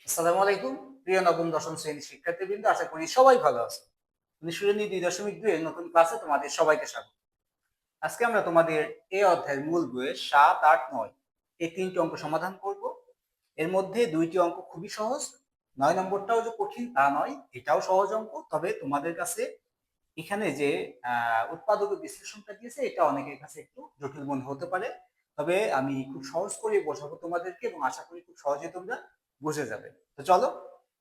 আসসালামু আলাইকুম প্রিয় নবম দশম শ্রেণীর শিক্ষার্থীবৃন্দ, আশা করি সবাই ভালো আছে। অনুশীলনী 2.2 এর নতুন ক্লাসে তোমাদের সবাইকে স্বাগত। আজকে আমরা তোমাদের এই অধ্যায়ের মূল বইয়ের 7, 8, 9 এই 3টি অঙ্ক সমাধান করব। এর মধ্যে 2টি অঙ্ক খুবই সহজ, 9 নম্বরটাও যে কঠিন তা নয়, এটাও সহজ অঙ্ক। তবে তোমাদের কাছে এখানে যে উৎপাদক বিশ্লেষণটা দিয়েছে এটা অনেকের কাছে একটু জটিল মনে হতে পারে। তবে আমি খুব সহজ করে বোঝাবো তোমাদেরকে এবং আশা করি খুব সহজে তোমরা বুঝে যাবে। তো চলো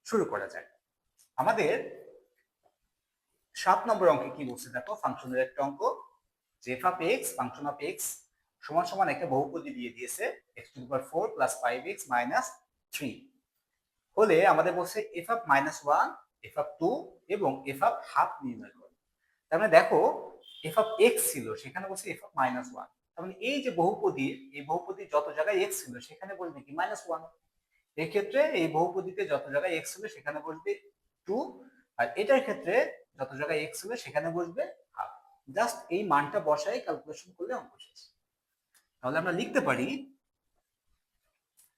শুরু করা যাক। আমাদের 7 নম্বর অঙ্কে কি বলছে দেখো, ফাংশনের একটা অঙ্ক যে F of x function of x সমান সমান একটা বহুপদী দিয়ে দিয়েছে x⁴ প্লাস 5x মাইনাস 3 হলে আমাদের বলছে এফ অফ -1, এফ অফ 2 এবং এফ অফ হাফ নির্ণয় করো। তার মানে দেখো এফ অফ এক্স ছিল, সেখানে বলছে এফ অফ -1। তার মানে এই যে বহুপদী, এই বহুপদী যত জায়গায় এক্স ছিল সেখানে বলবে কি -1। এই ক্ষেত্রে এই বহুপদীতে যত জায়গায় এক্স ছিল সেখানে বসবে 2, আর এটার ক্ষেত্রে যত জায়গায় এক্স ছিল সেখানে বসবে হাফ। জাস্ট এই মানটা বসাই ক্যালকুলেশন করলে অঙ্ক শেষ। তাহলে আমরা লিখতে পারি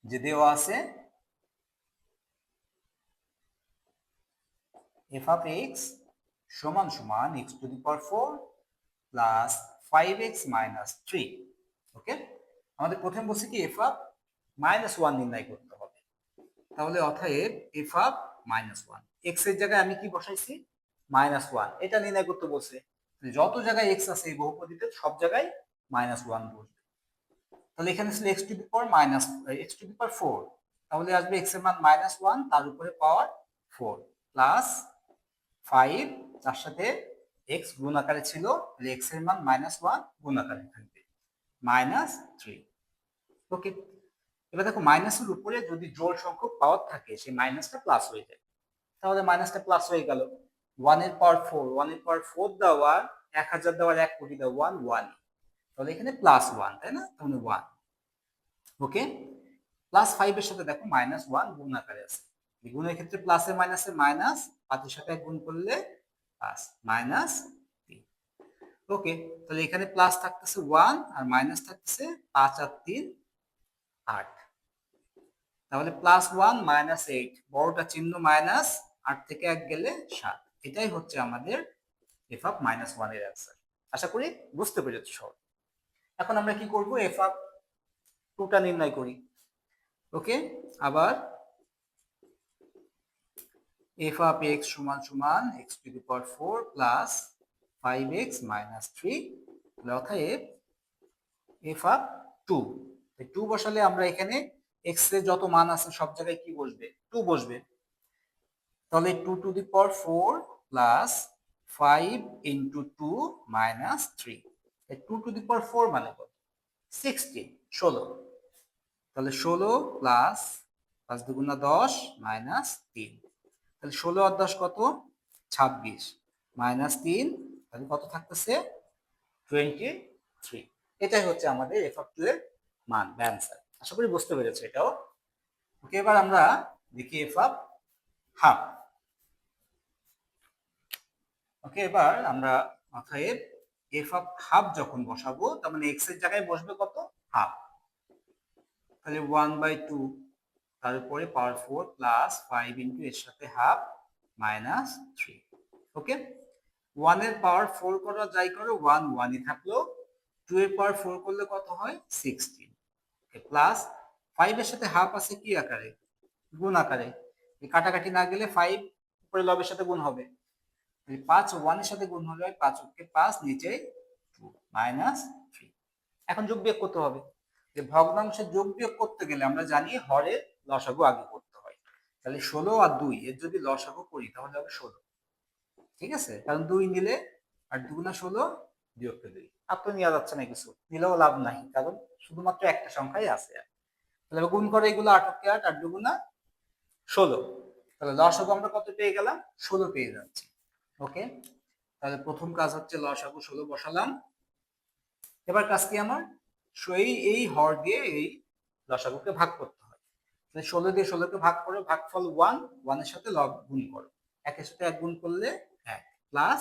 যে দেওয়া আছে এফ অফ এক্স সমান সমান x⁴ প্লাস 5x মাইনাস 3। ওকে, আমাদের প্রথম বলছে কি এফ অফ -1 নির্ণয় করতে হবে। তাহলে অতএব এফ অফ -1, এক্স এর জায়গায় আমি কি বসাইছি -1, এটা নির্ণয় করতে বলছে। যত জায়গায় এক্স আছে এই বহুপদীতে সব জায়গায় -1 বসবে। তাহলে এখানে ছিল x⁴, তাহলে আসবে x এর মান -1, তার উপরে পাওয়ার 4 প্লাস 5, তার সাথে x গুণ আকারে ছিল, তাহলে x এর মান -1 গুণ আকারে থাকবে -3। ওকে, এবার দেখো মাইনাসের উপরে যদি জোড় সংখ্যক পাওয়ার থাকে সেই মাইনাসটা প্লাস হয়ে যায়। তাহলে মাইনাসটা প্লাস হয়ে গেল। 1 এর পাওয়ার 4, 1 এর পাওয়ার 4 দেওয়ার 1000 দেওয়ার 1 কোটি দেওয়া 1, 1, তাহলে এখানে +1, তাই না? তাহলে 1। ওকে, প্লাস 5 এর সাথে দেখো -1 গুণ আকারে আছে। এই গুণের ক্ষেত্রে প্লাসে মাইনাসে মাইনাস, 5 এর সাথে গুণ করলে প্লাস -3। ওকে, তাহলে এখানে প্লাস থাকতেছে 1 আর মাইনাস থাকতেছে 5 আর 3 8। তাহলে +1 -8, বড়টা চিহ্ন মাইনাস, 8 থেকে 1 গেলে 7। এটাই হচ্ছে আমাদের এফ অফ -1 এর অ্যান্সার। আশা করি বুঝতে পেরেছো সবাই। এখন আমরা কি করব, এফ অফ 2টা নির্ণয় করি। ওকে, আবার এফ অফ এক্স সমান সমান x⁴ প্লাস 5x মাইনাস 3, অতএব এফ অফ 2, 2 বসালে আমরা এখানে এক্স এর যত মান আছে সব জায়গায় কি বসবে, 2 বসবে। তাহলে 2⁴ প্লাস 5 ইন্টু 2 মাইনাস 3, 2⁴ মানে কত, 16, 16। তাহলে 16 প্লাস 5 দুগুণা 10 মাইনাস 3, তাহলে 16 আর 10 কত, 26 মাইনাস 3, তাহলে কত থাকতেছে 23। এটাই হচ্ছে আমাদের এফ অফ 2 এর মান বা অ্যান্সার। আশা করি বুঝতে পেরেছো এটাও। ওকে, এবার আমরা দেখি এফ অফ হাফ। ওকে, এবার আমরা অতএব এফ অফ হাফ যখন বসাবো, তার মানে এক্স এর জায়গায় বসবে কত, হাফ। তাহলে 1/2, তার উপরে পাওয়ার 4 প্লাস 5 ইন্টু এর সাথে হাফ মাইনাস 3। ওকে, 1 এর পাওয়ার 4 করা যাই করো, 1 1ই থাকলো। 2 এর পাওয়ার 4 করলে কত হয়, 16। ওকে, প্লাস 5 এর সাথে হাফ আছে কি আকারে, গুণ আকারে। এই কাটাকাটি না গেলে 5 উপরে লবের সাথে গুণ হবে, 5 1 এর সাথে গুণ হলে 5 কে 5, নিচে 2 মাইনাস 3। এখন যোগ বিয়োগ করতে হবে। যে ভগ্নাংশের যোগ বিয়োগ করতে গেলে আমরা জানি হরের লসাগু আগে করতে হয়। তাহলে 16 আর 2 এর যদি লসাগু করি তাহলে হবে 16। ঠিক আছে, কারণ 2 নিলে আর 2 গুণা 16, বিয়োগকে 2, আর তো নেওয়া যাচ্ছে না, কিছু নিলেও লাভ নাই, কারণ শুধুমাত্র একটা সংখ্যাই আছে। তাহলে গুণ করে এগুলো 8 কে 8, 8 দুগুণা 16। তাহলে লসাগু আমরা কত পেয়ে গেলাম, 16 পেয়ে যাচ্ছি। ওকে, তাহলে প্রথম কাজ হচ্ছে লসাগু 16 বসালাম। এবার কাজ কি আমার, এই হর দিয়ে এই লসাগুকে ভাগ করতে হয়। তাহলে 16 দিয়ে 16 কে ভাগ করো, ভাগফল 1, 1 এর সাথে লব গুণ করো, 1 এর সাথে 1 গুণ করলে 1 প্লাস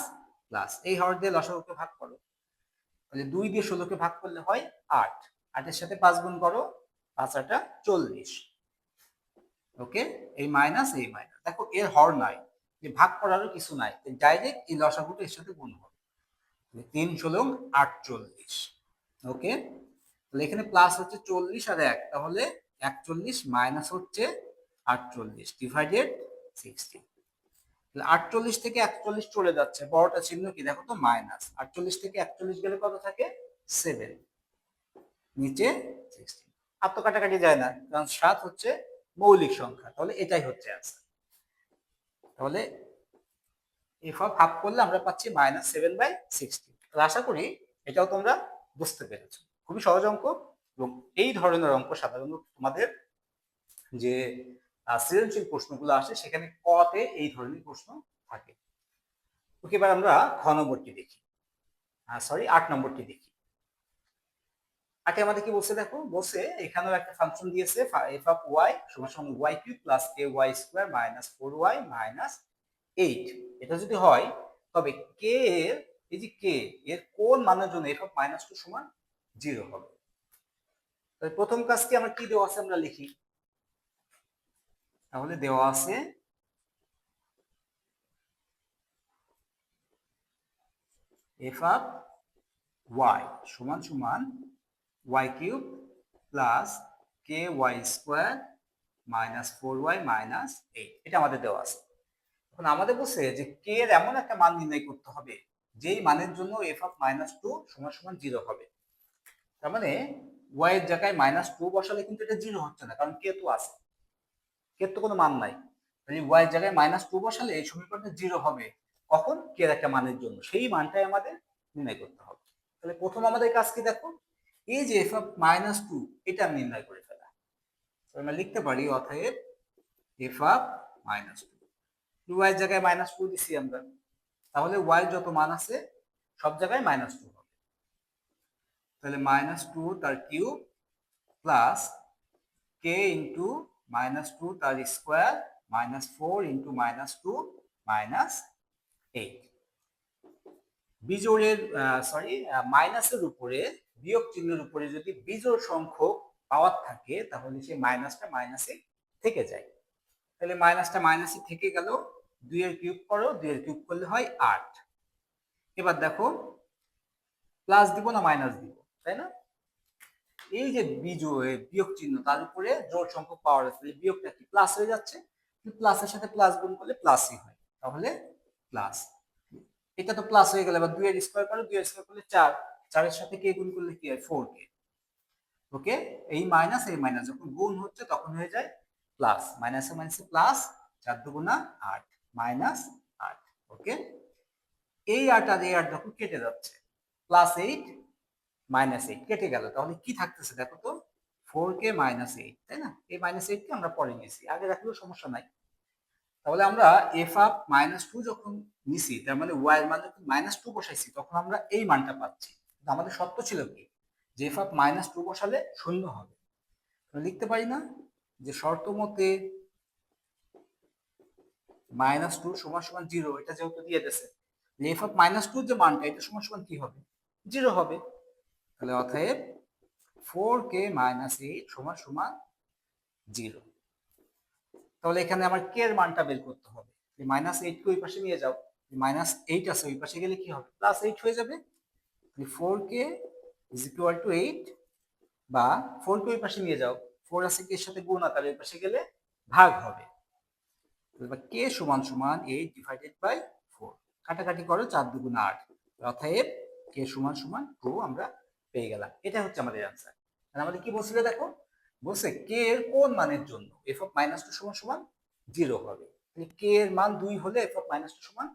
প্লাস এই হর দিয়ে লসাগুকে ভাগ করো। তাহলে 2 দিয়ে 16 কে ভাগ করলে হয় 8, 8 এর সাথে 5 গুণ করো, 5 8 40। ওকে, এই মাইনাস দেখো এর হর নাই, যে ভাগ করারও কিছু নাই, ডাইরেক্ট এই লসাগুটা এর সাথে গুণ হবে। 3 × 48। ওকে, তাহলে এখানে প্লাস হচ্ছে 40 আর 1, তাহলে 41 মাইনাস হচ্ছে 48 ডিভাইডেড 60। তাহলে 48 থেকে 41 চলে যাচ্ছে, বড়টা চিহ্ন কি দেখো তো মাইনাস, 48 থেকে 41 গেলে কত থাকে 7, নিচে 16। আর তো কাটাকাটি যায় না, কারণ 7 হচ্ছে মৌলিক সংখ্যা, তাহলে এটাই হচ্ছে অ্যান্সার। তাহলে এফ অফ হাফ করলে আমরা পাচ্ছি -7/60। তাহলে আশা করি এটাও তোমরা বুঝতে পেরেছো। খুবই সহজ অঙ্ক, এবং এই ধরনের অঙ্ক সাধারণত তোমাদের যে সৃজনশীল প্রশ্নগুলো আসে সেখানে কতে এই ধরনের প্রশ্ন থাকে। ওকে, এবার আমরা খ নম্বরটি দেখি, সরি 8 নম্বরটি দেখি। আগে আমাদের কি বলছে দেখো, বলছে এখানেও একটা ফাংশন দিয়েছে এফ অফ ওয়াই সমান y cube plus k y square minus 4y minus 8। এটা যদি হয় তবে কে এর, এই যে কে এর কোন মানের জন্য এফ অফ -2 সমান 0 হবে। তাহলে প্রথম কাজকে আমরা কি দেওয়া আছে আমরা লিখি, তাহলে দেওয়া আছে এফ অফ ওয়াই সমান y cube plus k y square minus 4y minus 8, এটা আমাদের দেওয়া আছে। এখন আমাদের বলছে যে কে এর এমন একটা মান নির্ণয় করতে হবে যেই মানের জন্য এফ অফ -2 সমান 0 হবে। তার মানে y এর জায়গায় -2 বসালে কিন্তু এটা 0 হচ্ছে না, কারণ কে তো আছে, কে তো কোনো মান নাই। তাহলে y এর জায়গায় -2 বসালে এই সমীকরণটা 0 হবে। কখন? কে এর একটা মানের জন্য, সেই মানটাই আমাদের নির্ণয় করতে হবে। তাহলে প্রথম আমাদের কাজ কি দেখো, এই যে এফ অফ -2 এটা নির্ণয় করে ফেলা। আমরা লিখতে পারি অতএব এফ অফ -2, y এর জায়গায় -2 দিছি আমরা, তাহলে y যত মান আছে সব জায়গায় -2 হবে। তাহলে -2 তার কিউব প্লাস কে ইন্টু -2 তার স্কোয়ার মাইনাস 4 ইন্টু -2 মাইনাস 8। বিজোড়ের সরি মাইনাসের উপরে বিয়োগ চিহ্নের উপরে যদি বিজোড় সংখ্যক পাওয়ার থাকে তাহলে সেই মাইনাসটা মাইনাসে থেকে যায়। তাহলে মাইনাসটা মাইনাসে থেকে গেল, 2 এর কিউব করো, 2 এর কিউব করলে হয় 8। এবার দেখো প্লাস দিব না মাইনাস দিব, তাই না? এই যে বিয়োগ চিহ্ন তার উপরে জোড় সংখ্যক পাওয়ার আছে, বিয়োগটা কি প্লাস হয়ে যাচ্ছে, প্লাসের সাথে প্লাস গুণ করলে প্লাসই হয়, তাহলে প্লাস। এটা তো প্লাস হয়ে গেল, এবার 2 এর স্কয়ার করো, 2 এর স্কয়ার করলে 4, 4 এর সাথে কে গুণ করলে কি হয় 4k। ওকে, এই মাইনাস যখন গুণ হচ্ছে তখন হয়ে যায় প্লাস, মাইনাসে মাইনাসে প্লাস, 4 দুগুণা 8 মাইনাস 8। ওকে, এই 8 আর এই 8 যখন কেটে যাচ্ছে, +8 -8 কেটে গেল, তাহলে কি থাকতেছে দেখো তো 4k -8, তাই না? এই -8 কে আমরা পরে নিয়েছি, আগে রাখলেও সমস্যা নাই। তাহলে আমরা এফ অফ -2 যখন নিছি, তার মানে y এর মান যখন -2 বসাইছি তখন আমরা এই মানটা পাচ্ছি। আমাদের শর্ত ছিল কি, যে এফ অফ -2 বসালে 0 হবে। লিখতে পারি না যে শর্ত মতে -2 সমান 0, এটা যেহেতু দিয়ে দিয়েছে, এফ অফ -2 যে মানটা এটা সমান কি হবে 0 হবে। তাহলে অতএব 4k -8 সমান 0। তাহলে এখানে আমার কে এর মানটা বের করতে হবে, এই -8 কে ওই পাশে নিয়ে যাও, -8 আছে ওই পাশে গেলে কি হবে +8 হয়ে যাবে। 4k = 8, বা 4 কে ওই পাশে নিয়ে যাও, 4 আছে কে এর সাথে গুণ, তাহলে ওই পাশে গেলে ভাগ হবে। তাহলে কে সমান 8 ডিভাইডেড বাই 4, কাটাকাটি করো, 4 দুগুণ 8, অতএব কে সমান 2 আমরা পেয়ে গেলাম। এটা হচ্ছে আমাদের आंसर। আর আমাদের কি বলছিল দেখো, বলছে কে এর কোন মানের জন্য এফ অফ -2 সমান 0 হবে। তাহলে কে এর মান 2 হলে এফ অফ -2 সমান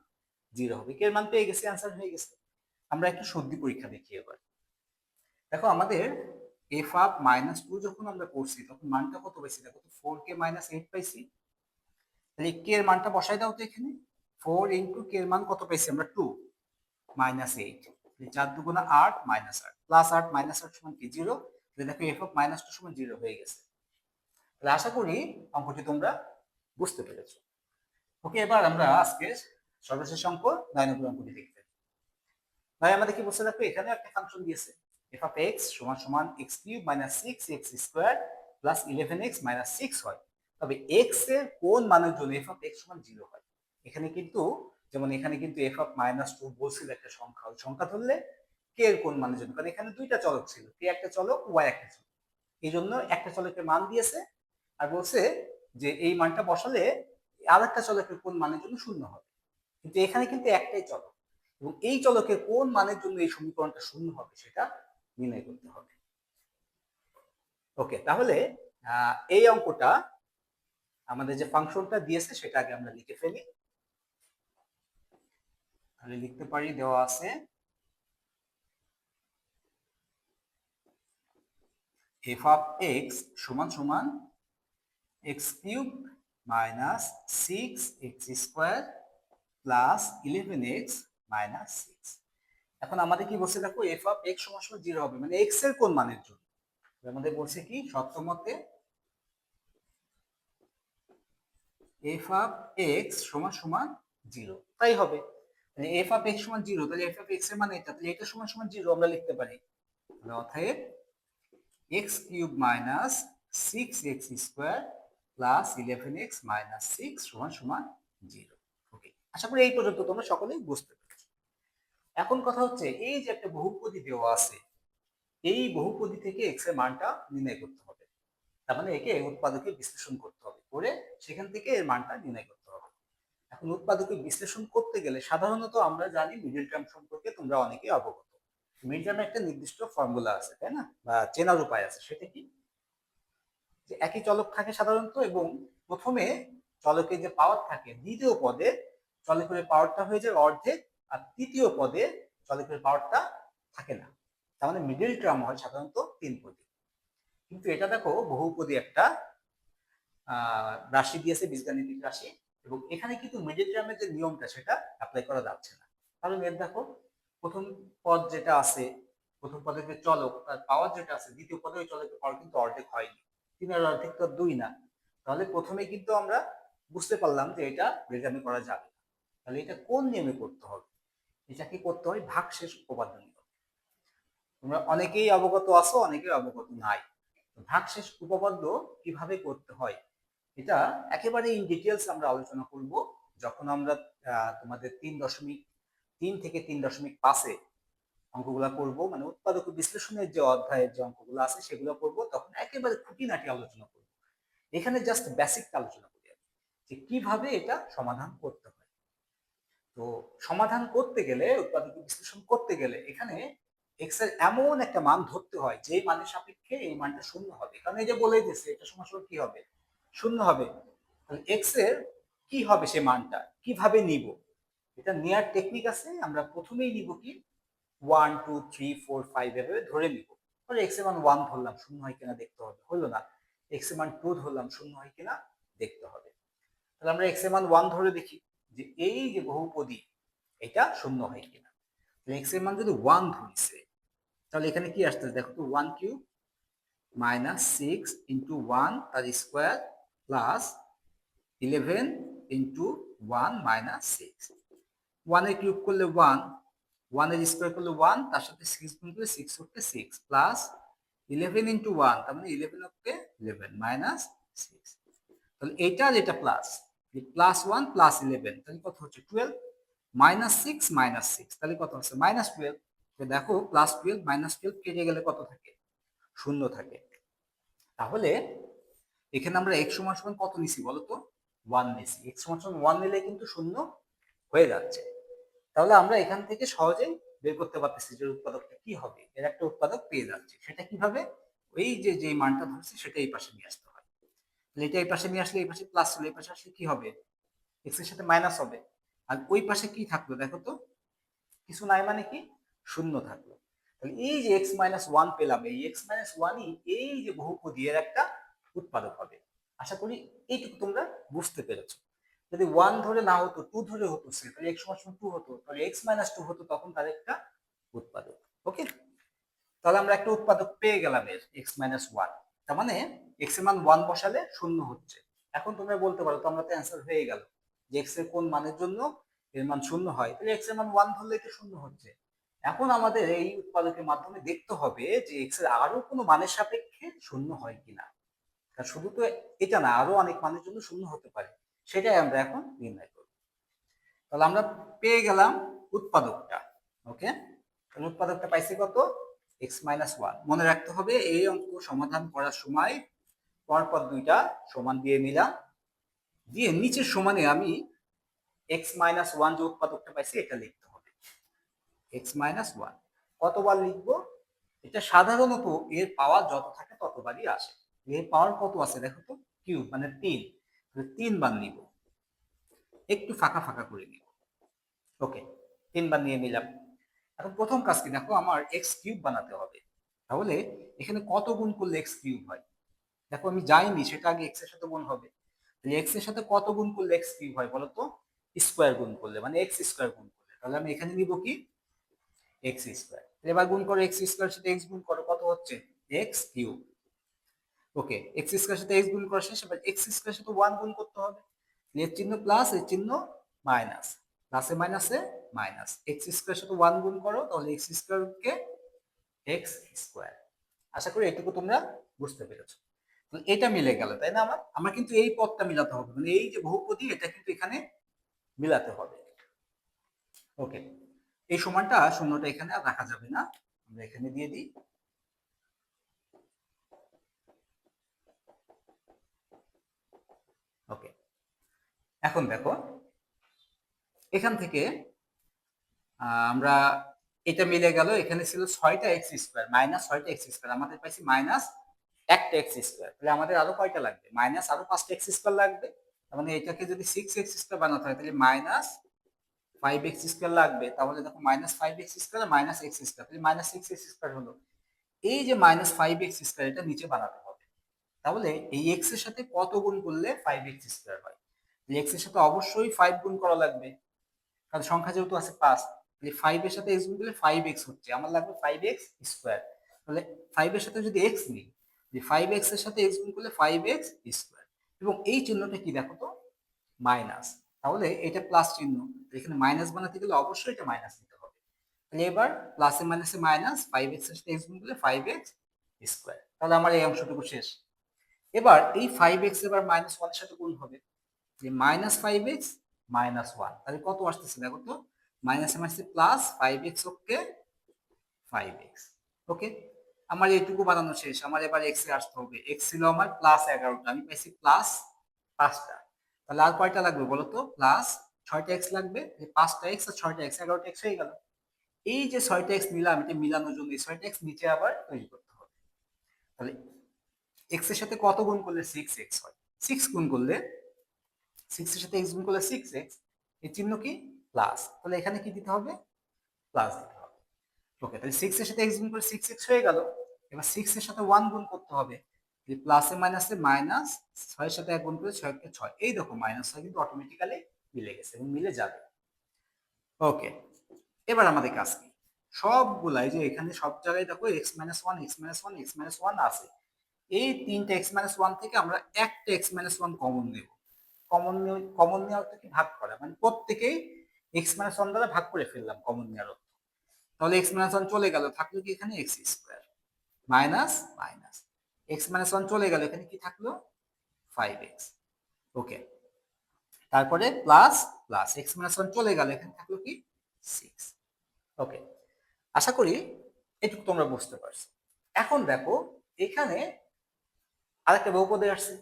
0 হবে। কে এর মান পেয়ে গেছি, आंसर হয়ে গেছে। আমরা একটু সদ্ধি পরীক্ষা দেখি এবার। দেখো আমাদের এফ অফ -2 যখন আমরা করছি তখন মানটা কত পাইছি দেখো তো, 4k -8 পাইছি। তাহলে কে এর মানটা বসাই দাও তো এখানে, 4 ইনটু কে এর মান কত পাইছি আমরা 2 -8, 4 দুগুণা 8 -8 প্লাস 8 -8 সমান কি 0। তাহলে দেখো এফ অফ -2 সমান 0 হয়ে গেছে। তাহলে আশা করি অঙ্কটি তোমরা বুঝতে পেরেছো। ওকে, এবার আমরা আজকে সর্বশেষ অঙ্ক 9 নম্বর অঙ্কটি দেখতে। ভাই আমাদের কি বলছে দেখো, এখানে একটা ফাংশন দিয়েছে এফ অফ x সমান x³ - 6x² + 11x - 6 হয়। তবে এক্স এর কোন মানের জন্য এফ অফ এক্স সমান 0 হয়। এখানে কিন্তু যেমন এখানে কিন্তু এফ অফ -2 বলছিল একটা সংখ্যা, ওই সংখ্যা ধরলে কে এর কোন মানের জন্য, কারণ এখানে দুইটা চলক ছিল, কে একটা চলক, ওয়াই একটা চলক, এই জন্য একটা চলকের মান দিয়েছে আর বলছে যে এই মানটা বসালে আর একটা চলকের কোন মানের জন্য 0 হবে। কিন্তু এখানে কিন্তু একটাই চলক এবং এই চলকের কোন মানের জন্য এই সমীকরণটা 0 হবে সেটা নির্ণয় করতে হবে। ওকে, তাহলে এই অঙ্কটা আমাদের যে ফাংশনটা দিয়েছে সেটা আগে আমরা লিখে ফেলি। তাহলে লিখতে পারি, দেওয়া আছে f of x সমান সমান x cube minus 6x square plus 11x minus 6। এখন আমাদের কি বলছে দেখো, f of x সমান সমান 0 হবে, মানে x এর কোন মানের জন্য। আমাদের বলছে কি শর্ত মতে f of x সমান সমান 0, তাই হবে। তাহলে f of x সমান 0, তাহলে f of x এর মানে এটা, তাহলে এটা সমান সমান 0 আমরা লিখতে পারি। তাহলে অতএব x cube minus 6x square plus 11x minus 6 সমান সমান 0। ওকে, আশা করি এই পর্যন্ত তোমরা সকলেই বুঝতে পেরেছো। এখন কথা হচ্ছে এই যে একটা বহুপদী দেওয়া আছে, এই বহুপদী থেকে x এর মানটা নির্ণয় করতে হবে। তার মানে একে উৎপাদকে বিশ্লেষণ করতে হবে, করে সেখান থেকে এর মানটা নির্ণয় করতে হবে। এখন উৎপাদকে বিশ্লেষণ করতে গেলে সাধারণত আমরা জানি মিডল টার্ম সম্পর্কে তোমরা অনেকেই অবগত। মিডল টার্মের একটা নির্দিষ্ট ফর্মুলা আছে, তাই না, বা চেনার উপায় আছে। সেটা কি, যে একই চলক থাকে সাধারণত এবং প্রথমে চলকের যে পাওয়ার থাকে দ্বিতীয় পদে চলকের পাওয়ারটা হয়ে যায় অর্ধেক, আর তৃতীয় পদে চলকের পাওয়ারটা থাকে না। তার মানে মিডল টার্ম হয় সাধারণত 3 পদী। কিন্তু এটা দেখো বহুপদী একটা রাশি দিয়েছে, বীজগাণিতিক রাশি, এবং এখানে কিন্তু মিডল টার্মের যে নিয়মটা সেটা অ্যাপ্লাই করা যাচ্ছে না। কারণ এর দেখো প্রথম পদ যেটা আছে, প্রথম পদের যে চলক তার পাওয়ার যেটা আছে, দ্বিতীয় পদে ওই চলকের পাওয়ার কিন্তু অর্ধেক হয়নি, 3 এর অর্ধেক তো 2 না। তাহলে প্রথমে কিন্তু আমরা বুঝতে পারলাম যে এটা বেরজামি করা যাবে না। তাহলে এটা কোন নিয়মে করতে হবে, এটাকে করতে হয় ভাগশেষ উপপাদ্য নিয়ম। তোমরা অনেকেই অবগত আছো, অনেকেই অবগত নাই। ভাগশেষ উপপাদ্য কিভাবে করতে হয় এটা একেবারে ইন ডিটেলস আমরা আলোচনা করব যখন আমরা তোমাদের 3.3 থেকে 3.5 অঙ্কগুলা করব, মানে উৎপাদক বিশ্লেষণের যে অধ্যায়ের যে অঙ্কগুলো আছে সেগুলো করব, তখন একেবারে খুঁটিনাটি আলোচনা করব। এখানে জাস্ট বেসিক আলোচনা করি যে কিভাবে এটা সমাধান করতে হয়। তো সমাধান করতে গেলে, উৎপাদক বিশ্লেষণ করতে গেলে এখানে এক্স এর এমন একটা মান ধরতে হয় যে মানের সাপেক্ষে এই মানটা 0 হবে, কারণ এই যে বলেই দিয়েছে এটা সমান কি হবে, 0 হবে। তাহলে এক্স এর কি হবে সে মানটা কিভাবে নিব, এটা নেয়ার টেকনিক আছে। আমরা প্রথমেই নিব কি 1 2 3 4 5 এভাবে ধরে নিব। তাহলে এক্স এর মান 1 ধরলাম, 0 হয় কিনা দেখতে হবে, হলো না। এক্স এর মান 2 ধরলাম, 0 হয় কিনা দেখতে হবে। তাহলে আমরা এক্স এর মান 1 ধরে দেখি যে এই যে বহুপদী এটা 0 হয় কিনা। তাহলে এক্স এর মান যদি 1 ধরিছে তাহলে এখানে কি আসছে দেখো তো, 1 কিউব মাইনাস 6 ইন্টু 1 তার স্কোয়ার প্লাস 11 ইন্টু 1 মাইনাস 6। 1 এর কিউব করলে 1, 1 এর স্কোয়ার করলে 1, তার সাথে 6 গুণ করলে 6 হচ্ছে 6 প্লাস 11 ইন্টু 1, তার মানে 11 হচ্ছে 11 মাইনাস 6। তাহলে এইটা আর এটা প্লাস, প্লাস 1 প্লাস 11, তাহলে কত হচ্ছে 12, মাইনাস 6 মাইনাস 6, তাহলে কত হচ্ছে মাইনাস 12। দেখো প্লাস 12 মাইনাস 12 কেটে গেলে কত থাকে, 0 থাকে। তাহলে এখানে আমরা x সমান সমান কত নিছি বলতো, 1 নিছি। x সমান সমান 1 নিলে কিন্তু 0 হয়ে যাচ্ছে। তাহলে আমরা এখান থেকে সহজেই বের করতে পারতেছি যে উৎপাদকটা কি হবে, এর একটা উৎপাদক পেয়ে যাচ্ছে। সেটা কিভাবে, ওই যে মানটা ধরছি সেটা এই পাশে নিয়ে আসতে হয়। তাহলে এটা এই পাশে নিয়ে আসলে এই পাশে প্লাস হলে এই পাশে আসলে কি হবে, x এর সাথে মাইনাস হবে। আর ওই পাশে কি থাকলো দেখো তো, কিছু নাই, মানে কি 0 থাকলো। তাহলে এই যে x মাইনাস 1 পেলাম, এই x মাইনাস 1ই এই যে বহুপদী এর একটা উৎপাদক হবে। আশা করি এইটুকু তোমরা বুঝতে পেরেছো। যদি 1 ধরে না হতো, 2 ধরে হতো সে, তাহলে x সমান 2 হতো, তাহলে x মাইনাস 2 হতো, তখন তার একটা উৎপাদক। ওকে, তাহলে আমরা একটা উৎপাদক পেয়ে গেলাম এর x মাইনাস 1। তার মানে x এর মান 1 বসালে 0 হচ্ছে। এখন তোমরা বলতে পারো তো আমরা তো অ্যান্সার হয়ে গেল যে x এর কোন মানের জন্য এর মান 0 হয়, তাহলে x এর মান 1 ধরলে এটা 0 হচ্ছে। এখন আমাদের এই উৎপাদকের মাধ্যমে দেখতে হবে যে x এর আরো কোনো মানের সাপেক্ষে 0 হয় কিনা। শুধু তো এটা না, আরো অনেক মানের জন্য শূন্য হতে পারে, সেটাই আমরা এখন নির্ণয় করব। তাহলে আমরা পেয়ে গেলাম উৎপাদকটা। ওকে, তাহলে উৎপাদকটা পাইছি কত? x-1। মনে রাখতে হবে এই অঙ্ক সমাধান করার সময় পরপর দুইটা সমান দিয়ে নিলাম, দিয়ে নিচের সমানে আমি x-1 যে উৎপাদকটা পাইছি এটা লিখতে হবে। x-1 কতবার লিখবো? এটা সাধারণত এর পাওয়ার যত থাকে ততবারই আসে। এর পাওয়ার কত আছে দেখো তো, কিউব মানে 3, 3বার নিব, একটু ফাঁকা ফাঁকা করে নিব। ওকে, 3বার নিয়ে নিলাম। এখন প্রথম কাজ কি দেখো, আমার এক্স কিউব বানাতে হবে। তাহলে এখানে কত গুণ করলে এক্স কিউব হয়? দেখো আমি যাইনি, সেটা আগে এক্স এর সাথে গুণ হবে। তাহলে এক্স এর সাথে কত গুণ করলে এক্স কিউব হয় বলো তো? স্কোয়ার গুণ করলে, মানে এক্স স্কোয়ার গুণ করলে। তাহলে আমি এখানে নিব কি? X square. এবার গুণ করো, এক্স স্কোয়ার সাথে এক্স গুণ করো, কত হচ্ছে? X cube. Okay, x square সাথে এক্স গুণ করা শেষ, এবার এক্স স্কোয়ার সাথে 1 গুণ করতে হবে। এর চিহ্ন প্লাস, এর চিহ্ন মাইনাস, প্লাসে মাইনাসে মাইনাস। এক্স স্কোয়ার সাথে 1 গুণ করো, তাহলে এক্স স্কোয়ার কে এক্স স্কোয়ার। আশা করি এটুকু তোমরা বুঝতে পেরেছো। তো এটা মিলে গেল, তাই না? আমার কিন্তু এই পদটা মিলাতে হবে, মানে এই যে বহুপদী এটা কিন্তু এখানে মিলাতে হবে। ওকে, এই সমানটা শূন্যটা এখানে আর রাখা যাবে না, আমরা এখানে দিয়ে দিই। ওকে, এখন দেখো এখান থেকে আমরা এটা মিলে গেল, এখানে ছিল 6টা এক্স স্কোয়ার, মাইনাস 6টা এক্স স্কোয়ার, আমাদের পাইছি মাইনাস একটা এক্স স্কোয়ার। তাহলে আমাদের আরো কয়টা লাগবে? মাইনাস আরো 5টা এক্স স্কোয়ার লাগবে। তার মানে এটাকে যদি 6x স্কোয়ার বানাতে হয় তাহলে মাইনাস 5x স্কোয়ার লাগবে। তাহলে দেখো minus 5x square minus x square, তাহলে মাইনাস 6x স্কোয়ার হলো। এই যে মাইনাস 5x স্কোয়ার এটা নিচে বানাতে হবে। তাহলে এই এক্স এর সাথে কত গুণ করলে 5x স্কোয়ার হয়? এক্স এর সাথে অবশ্যই 5 গুণ করা লাগবে, কারণ সংখ্যা যেহেতু আছে 5। তাহলে 5 এর সাথে x গুণ করলে 5x হচ্ছে, আমার লাগবে 5x স্কোয়ার। তাহলে 5 এর সাথে যদি x নিই, যে 5x এর সাথে x গুণ করলে 5x স্কোয়ার, এবং এই চিহ্নটা কি দেখো তো? মাইনাস। তাহলে এটা প্লাস চিহ্ন, এখানে মাইনাস বানাতে গেলে অবশ্যই এটা মাইনাস নিতে হবে। তাহলে এবার প্লাসে মাইনাসে মাইনাস, 5x এর সাথে x গুণ করলে 5x স্কোয়ার। তাহলে আমার এই অংশটুকু শেষ। এবার এই 5x এবার মাইনাস 1 এর সাথে গুণ হবে, যে মাইনাস 5x মাইনাস 1, তাহলে কত আসতেছে দেখো তো? মাইনাস মাইনাসে প্লাস, 5x ওকে 5x। ওকে, আমার এইটুকু বানানো শেষ। আমার এবার x এ আসতে হবে। x ছিল আমার প্লাস 11টা, আমি পাইছি প্লাস 5টা। তাহলে আর কয়টা লাগবে বলো তো? প্লাস 6টা x লাগবে। 5টা x আর 6টা x, 11টা x হয়ে গেল। এই যে 6টা x নিলাম, এটা মিলানোর জন্য এই 6টা x নিচে আবার তৈরি করতে হবে। তাহলে x এর সাথে কত গুণ করলে 6x হয়? 6 গুণ করলে, 6 এর সাথে x গুণ করলে 6x, এর চিহ্ন কি? প্লাস। তাহলে এখানে কি দিতে হবে? প্লাস দিতে হবে। ওকে, তাহলে 6 এর সাথে x গুণ করে 6x হয়ে গেল। এবার 6 এর সাথে 1 গুণ করতে হবে, এই প্লাসে মাইনাসে মাইনাস, 6 এর সাথে 1 গুণ করে 6 কে 6, এই দেখো মাইনাস 6 কিন্তু অটোমেটিক্যালি মিলে গেছে এবং মিলে যাবে। ওকে, এবার আমাদের কাজ কি? সবগুলাই যে এখানে সব জায়গায় দেখো x-1 x-1 x-1 আছে, এই তিনটা x-1 থেকে আমরা একটা x-1 কমন নেব। কমন নেওয়া অর্থ কি? ভাগ করা, মানে প্রত্যেকেই x-1 দ্বারা ভাগ করে ফেললাম কমন নেওয়ার অর্থ। তাহলে x-1 চলে গেল, থাকলো কি এখানে? x square minus minus, x-1 চলে গেল, এখানে কি থাকলো? 5x। ওকে, তারপরে প্লাস প্লাস, x-1 চলে গেল, এখানে থাকলো কি? 6। ওকে, আশা করি এটুকু তোমরা বুঝতে পারছো। এখন দেখো এখানে আরেকটা বহুপদী আসছে।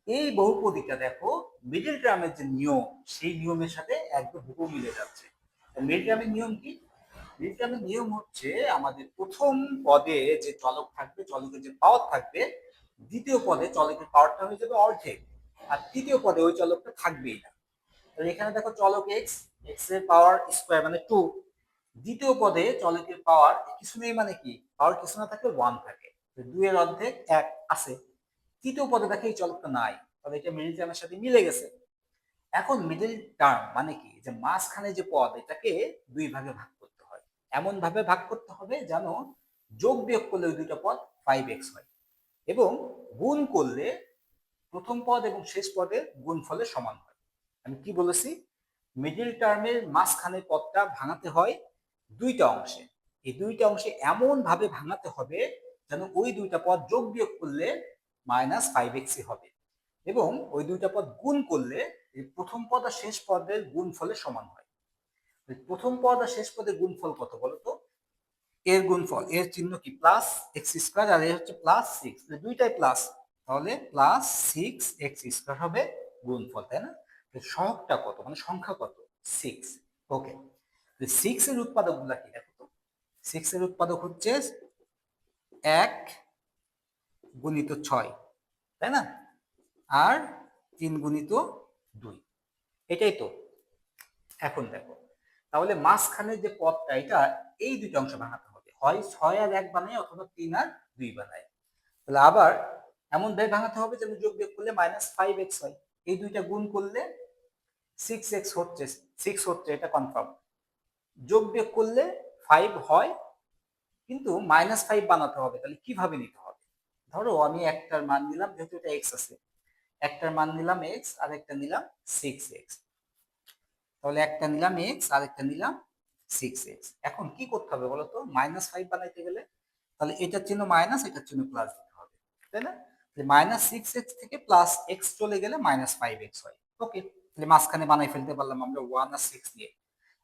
এই বহুপদীটা দেখো মিডল টার্মের যে নিয়ম, সেই নিয়মের সাথে একদম হুবহু মিলে যাচ্ছে। মিডল টার্মের নিয়ম কি? মিডল টার্মের নিয়ম হচ্ছে আমাদের প্রথম পদে যে চলক থাকবে, চলকের যে পাওয়ার থাকবে, দ্বিতীয় পদে চলকের পাওয়ারটা হয়ে যাবে অর্ধেক, আর তৃতীয় পদে ওই চলকটা থাকবেই না। তাহলে এখানে দেখো চলক এক্স, এক্স এর পাওয়ার স্কোয়ার মানে 2। দ্বিতীয় পদে চলকের পাওয়ার কিছু নেই, মানে কি? পাওয়ার কিছু না থাকলে 1 থাকে, 2 এর অর্ধেক 1 আছে। তৃতীয় পদে দেখে এই চলকটা নাই, তবে এটা মিডল টার্মের সাথে মিলে গেছে। এখন মিডল টার্ম মানে কি? যে মাঝখানে যে পদ, এটাকে দুই ভাগে ভাগ করতে হয়। এমন ভাবে ভাগ করতে হবে যেন যোগ বিয়োগ করলে ওই দুইটা পদ 5x হয়, এবং গুণ করলে প্রথম পদ এবং শেষ পদের গুণফলের সমান হয়। আমি কি বলেছি? মিডল টার্মের মাঝখানে পদটা ভাঙাতে হয় দুইটা অংশে। এই দুইটা অংশে এমন ভাবে ভাঙাতে হবে যেন ওই দুইটা পদ যোগ বিয়োগ করলে মাইনাস 5x হবে এবং ওই দুইটা পদ গুণ করলে প্রথম পদ আর শেষ পদের গুণফলের সমান হয়। প্রথম পদ আর শেষ পদের গুণফল কত বলতো? এর গুণফল, এর চিহ্ন কি প্লাস এক্স স্কোয়ার আর এর হচ্ছে প্লাস 6, দুইটাই প্লাস, তাহলে প্লাস 6x স্কোয়ার হবে গুণফল, তাই না? সহগটা কত, মানে সংখ্যা কত? 6। ওকে, 6 এর উৎপাদক গুলা কি দেখো তো। 6 এর উৎপাদক হচ্ছে 1 গুণিত 6, তাই না? আর 3 গুণিত 2, এটাই তো। এখন দেখো, তাহলে মাঝখানে যে পদটা, এটা এই দুটো অংশ ভাঙাতে হবে, হয় 6 আর 1 বানায় অথবা 3 আর 2 বানায়। তাহলে আবার এমন ভাবে ভাঙাতে হবে যেন যোগ বিয়োগ করলে -5x হয়, এই দুইটা গুণ করলে 6x হচ্ছে, 6 হচ্ছে, এটা কনফার্ম। যোগ বিয়োগ করলে 5 হয়, কিন্তু -5 বানাতে হবে। তাহলে কিভাবে নিতে হবে? ধরো আমি একটার মান নিলাম, যেহেতু এটা x আছে, একটার মান নিলাম x আর একটা নিলাম 6x, তাহলে একটা নিলাম x আর একটা নিলাম 6x। এখন কি করতে হবে বলতো, -5 বানাইতে গেলে তাহলে এটার চিহ্ন মাইনাস, এটার চিহ্ন প্লাস দিতে হবে, তাই না? -6x থেকে প্লাস x চলে গেলে -5x হয়। ওকে, তাহলে মাঝখানে বানাই ফেলতে পারলাম আমরা 1 আর 6 দিয়ে।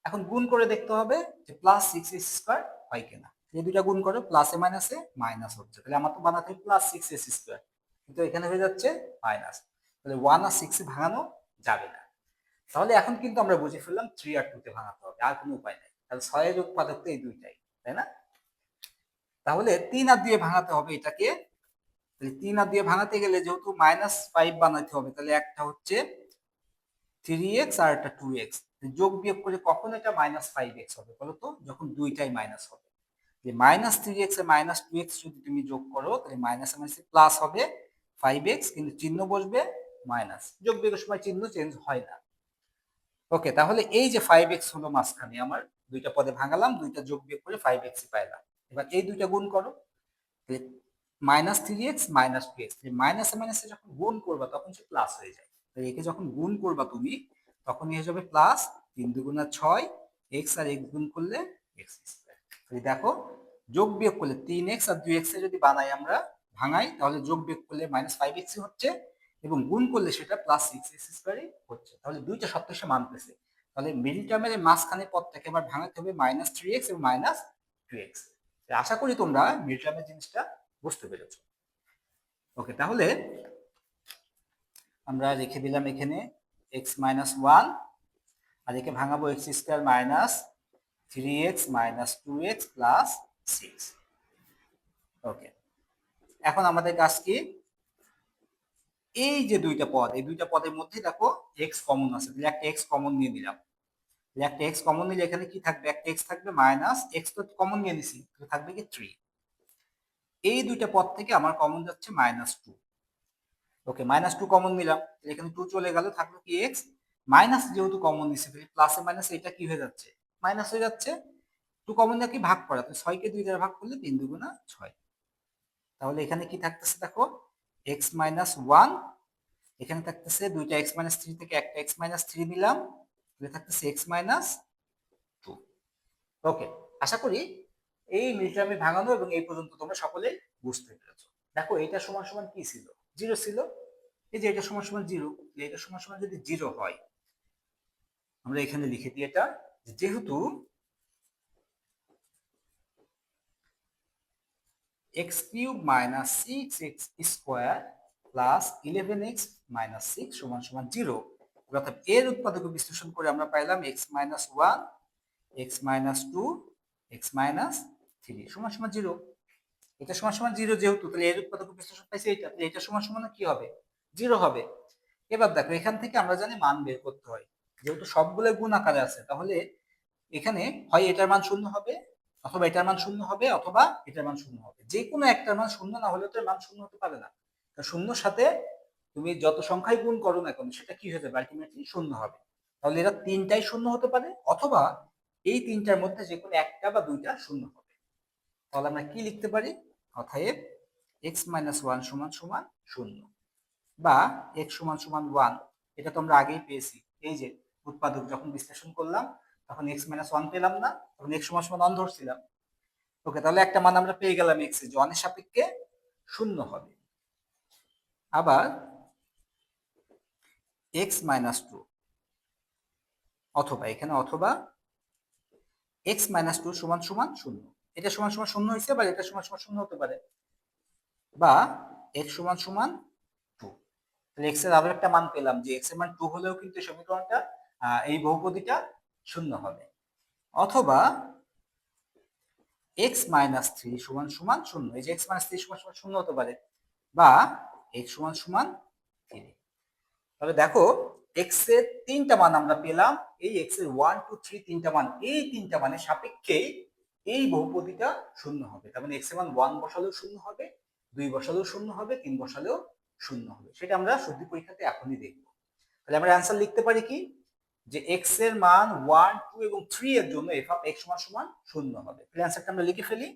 এখন গুণ করে দেখতে হবে যে +6x² হয় কিনা। এই দুইটা গুণ করে প্লাসে মাইনাসে মাইনাস হচ্ছে, তাহলে আমার তো বানাতে হবে +6x², কিন্তু এখানে হয়ে যাচ্ছে মাইনাস, তাহলে 1 আর 6 ভাঙানো যাবে না। তাহলে এখন কিন্তু আমরা বুঝে ফেললাম 3 আর 2 তে ভাঙাতে হবে, আর কোনো উপায় নাই। তাহলে 6 এর উৎপাদক তো এই দুইটাই, তাই না? তাহলে 3 আর দিয়ে ভাঙাতে হবে এটাকে। তাহলে 3 আর দিয়ে ভাঙাতে গেলে যেহেতু -5 বানাইতে হবে, তাহলে একটা হচ্ছে 3x আর একটা 2x, যোগ বিয়োগ করে কখন এটা -5x হবে বলতো? যখন দুইটাই মাইনাস হবে। যে -3x এ -2x যদি তুমি যোগ করো, তাহলে মাইনাসে মাইনাসে প্লাস হবে 5x, কিন্তু চিহ্ন বসবে মাইনাস, যোগ বিয়োগের সময় চিহ্ন চেঞ্জ হয় না। ওকে, তাহলে এই যে 5x হলো মাঝখানে আমার, দুইটা পদে ভাঙালাম, দুইটা যোগ বিয়োগ করে 5x পাইলাম। এবার এই দুইটা গুণ করো, -3x -2x, মাইনাসে মাইনাসে যখন গুণ করবা তখন সে প্লাস হয়ে যায়। তো একে যখন গুণ করবা তুমি, তখন হয়ে যাবে প্লাস 3 দুগুণা 6, x আর x গুণ করলে x স্কয়ার। তাহলে দেখো, যোগ বিয়োগ করলে 3x আর 2x এ যদি বানাই আমরা, ভাঙাই, তাহলে যোগ বিয়োগ করলে -5x হচ্ছে এবং গুণ করলে সেটা +6x² হচ্ছে। তাহলে দুইটা সত্য সে মানতেছে। তাহলে মিডল টার্মের মাঝখানে পদটাকে আবার ভাঙাতে হবে -3x এবং -2x। আশা করি তোমরা মিডল টার্মের জিনিসটা বুঝতে পেরেছো। ওকে, তাহলে আমরা রেখে দিলাম এখানে x-1, আর একে ভাঙাবো x² - 3x - 2x + 6। ওকে, এখন আমাদের কাজ কি? এই যে দুইটা পদ, এই দুইটা পদের মধ্যে দেখো x কমন আছে, তাহলে একটা x কমন নিয়ে নিলাম। একটা x কমন নিলে এখানে কি থাকবে? একটা x থাকবে, মাইনাস x তো কমন নিয়ে নিছি, তাহলে থাকবে কি 3। এই দুইটা পদ থেকে আমার কমন যাচ্ছে -2। ওকে, -2 কমন নিলাম, এখানে 2 চলে গেল, থাকলো কি x, মাইনাস যেহেতু কমন নিছে, তাহলে প্লাসে মাইনাসে এটা কি হয়ে যাচ্ছে? মাইনাস হয়ে যাচ্ছে। 2 কমন দিয়ে কি ভাগ করা, তাহলে 6 কে 2 দ্বারা ভাগ করলে 3 দুগুণা 6। তাহলে এখানে কি থাকতেছে দেখো, x - 1, এখানে থাকতেছে দুইটা x - 3 থেকে একটা x - 3 নিলাম, তাহলে থাকতেছে x - 2। ওকে, আশা করি এই মিলটার্মে ভাঙানো এবং এই পর্যন্ত তোমরা সকলেই বুঝতে পেরেছো। দেখো, এটা সমান সমান কি ছিল? 0 ছিল। এই যে এটা সমান সমান 0, এটা সমান সমান যদি 0 হয়, আমরা এখানে লিখে দিই এটা, যেহেতু x³ - 6x² + 11x - 6 = 0, অর্থাৎ এর উৎপাদক বিশ্লেষণ করে আমরা পাইলাম x - 1, x - 2, x - 3 = 0। এটা সমান সমান 0 যেহেতু, তাহলে এর উৎপাদক বিশ্লেষণ পাইছি এটা, তাহলে এটা সমান সমান কি হবে? 0 হবে। এবার দেখো, এখান থেকে আমরা জানি মান বের করতে হয়, যেহেতু সবগুলো গুণ আকারে আছে, তাহলে এখানে হয় এটার মান 0 হবে, অথবা এটার মান 0 হবে, অথবা এটার মান 0 হবে। যে কোনো একটার মান 0 না হলে তো এর মান 0 হতে পারে না। শূন্যর সাথে তুমি যত সংখ্যায় গুণ করো না কেন, সেটা কি হয়ে যাবে? আলটিমেটলি 0 হবে। তাহলে এরা তিনটাই 0 হতে পারে, অথবা এই তিনটার মধ্যে যে কোনো একটা বা দুইটা 0 হবে। তাহলে আমরা কি লিখতে পারি? অতএব x - 1 = 0, বা x = 1। এটা তো আমরা আগেই পেয়েছি, এই যে উৎপাদক যখন বিশ্লেষণ করলাম তখন x - 1 পেলাম না, তখন x = 1 ধরছিলাম। ওকে, তাহলে একটা মান আমরা পেয়ে গেলাম x এর, যে 1 এর সাপেক্ষে 0 হবে। আবার এক্স মাইনাস টু, অথবা এখানে অথবা এক্স মাইনাস টু সমান সমান শূন্য। এটা সমান সমান শূন্য হয়েছে, বা এটা সমান সমান শূন্য হতে পারে, বা এক্স সমান সমান টু। তাহলে এক্স এর আরো একটা মান পেলাম, যে এক্স এর মান টু হলেও কিন্তু সমীকরণটা এই বহুপদীটা শূন্য হবে। অথবা এক্স মাইনাস থ্রি সমান সমান শূন্য, এই যে এক্স মাইনাস থ্রি সমান সমান শূন্য হতে পারে, বা এক্স সমান সমান থ্রি। তাহলে দেখো এক্স এর তিনটা মান আমরা পেলাম, এই এক্স এর ওয়ান টু থ্রি তিনটা মান, এই তিনটা মানের সাপেক্ষে এই বহুপদীটা শূন্য হবে। তার মানে এক্স এর মান ওয়ান বসালেও শূন্য হবে, দুই বসালেও শূন্য হবে, তিন বসালেও শূন্য হবে। সেটা আমরা শুদ্ধি পরীক্ষাতে এখনই দেখবো। তাহলে আমরা অ্যান্সার লিখতে পারি কি, যে এক্স এর মান ওয়ান টু এবং থ্রি এর জন্য এফ অফ এক্স সমান সমান শূন্য হবে। তাহলে অ্যান্সারটা আমরা লিখে ফেলি।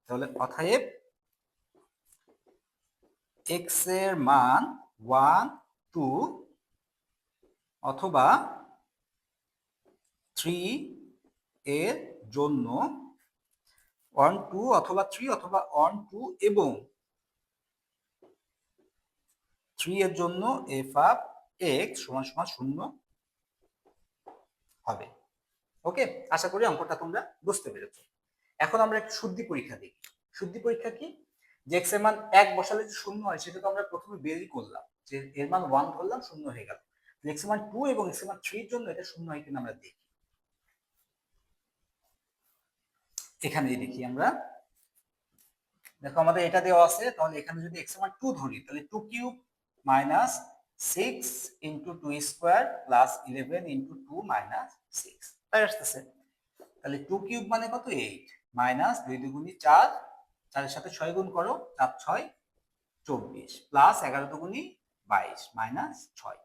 তাহলে অতএব এক্স এর মান ওয়ান টু অথবা থ্রি এর জন্য, ওয়ান টু অথবা থ্রি অথবা ওয়ান টু এবং থ্রি এর জন্য এফ অফ এক্স সমান সমান শূন্য হবে। ওকে, আশা করি অঙ্কটা তোমরা বুঝতে পেরেছো। এখন আমরা একটু শুদ্ধি পরীক্ষা দেখি। শুদ্ধি পরীক্ষা কি, যে এক্স এর মান এক বসালে যে শূন্য হয় সেটা তো আমরা প্রথমে বেরই করলাম, যে এর মান ওয়ান ধরলাম শূন্য হয়ে গেল। এক্স এর মান টু এবং এক্স এর মান থ্রি এর জন্য এটা শূন্য হয় কিনা আমরা দেখি। এখানে দেখি আমরা, দেখো আমাদের এটা দেওয়া আছে, তাহলে এখানে যদি এক্স এর মান টু ধরি, তাহলে two cube minus six into two square plus 11 into two minus six, তাই আসতেছে। তাহলে টু কিউব মানে কত, এইট, মাইনাস দুই দুগুণি চার, চারের সাথে ছয় গুণ করো, চার ছয় 24, প্লাস 11 দুগুণি 22, মাইনাস 6,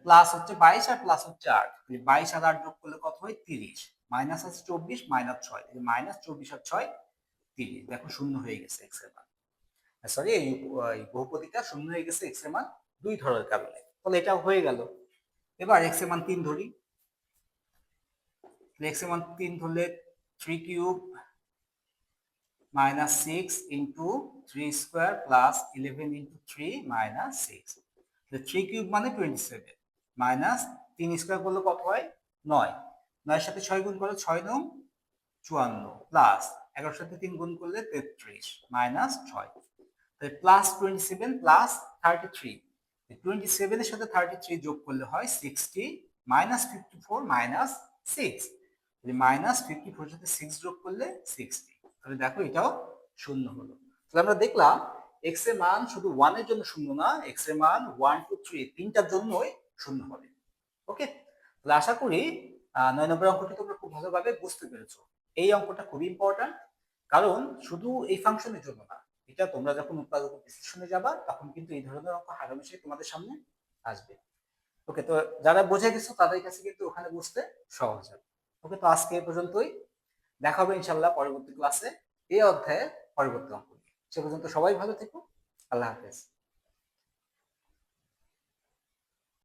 প্লাস হচ্ছে 22 আর প্লাস হচ্ছে 8, 22 আর 8 যোগ করলে কত হয় 30, মাইনাস আছে 24, মাইনাস 6, মাইনাস 24 আর 6 30। দেখো শূন্য হয়ে গেছে এক্স এর মান, সরি এই বহুপদীটা শূন্য হয়ে গেছে এক্স এর মান দুই ধরার কারণে। তাহলে এটা হয়ে গেল। এবার এক্স এর মান 3 ধরি। এক্স এর মান 3 ধরলে three cube minus 6 into 3 square plus 11 into 3 minus 6. তো 3 কিউব মানে 27 মাইনাস 3 স্কয়ার করলে কত হয় 9, 9 সাথে 6 গুণ করলে 6 9 54 প্লাস 11 সাথে 3 গুণ করলে 33 মাইনাস 6, তাহলে প্লাস 27 প্লাস 33, 27 এর সাথে 33 যোগ করলে হয় 60 মাইনাস 54 মাইনাস 6, মাইনাস 54 সাথে 6 যোগ করলে 60। তাহলে দেখো এটাও শূন্য হলো। তাহলে আমরা দেখলাম এক্স এর মান শুধু ওয়ান এর জন্য শূন্য না, এক্স এর মান ওয়ান টু থ্রি তিনটার জন্যই শূন্য হবে। ওকে, তাহলে আশা করি 9 নম্বর অঙ্কটি তোমরা খুব ভালোভাবে বুঝতে পেরেছো। এই অঙ্কটা খুবই ইম্পর্টেন্ট, কারণ শুধু এই ফাংশনের জন্য না, এটা তোমরা যখন উৎপাদক বিশ্লেষণে যাবা তখন কিন্তু এই ধরনের অঙ্ক হামেশাই তোমাদের সামনে আসবে। ওকে, তো যারা বুঝে গেছো তাদের কাছে কিন্তু ওখানে বুঝতে সহজ হবে। ওকে, তো আজকে এই পর্যন্তই, দেখা হবে ইনশাল্লাহ পরবর্তী ক্লাসে এই অধ্যায়ের পরবর্তী অঙ্ক নিয়ে। সে পর্যন্ত সবাই ভালো থেকো, আল্লাহ হাফেজ।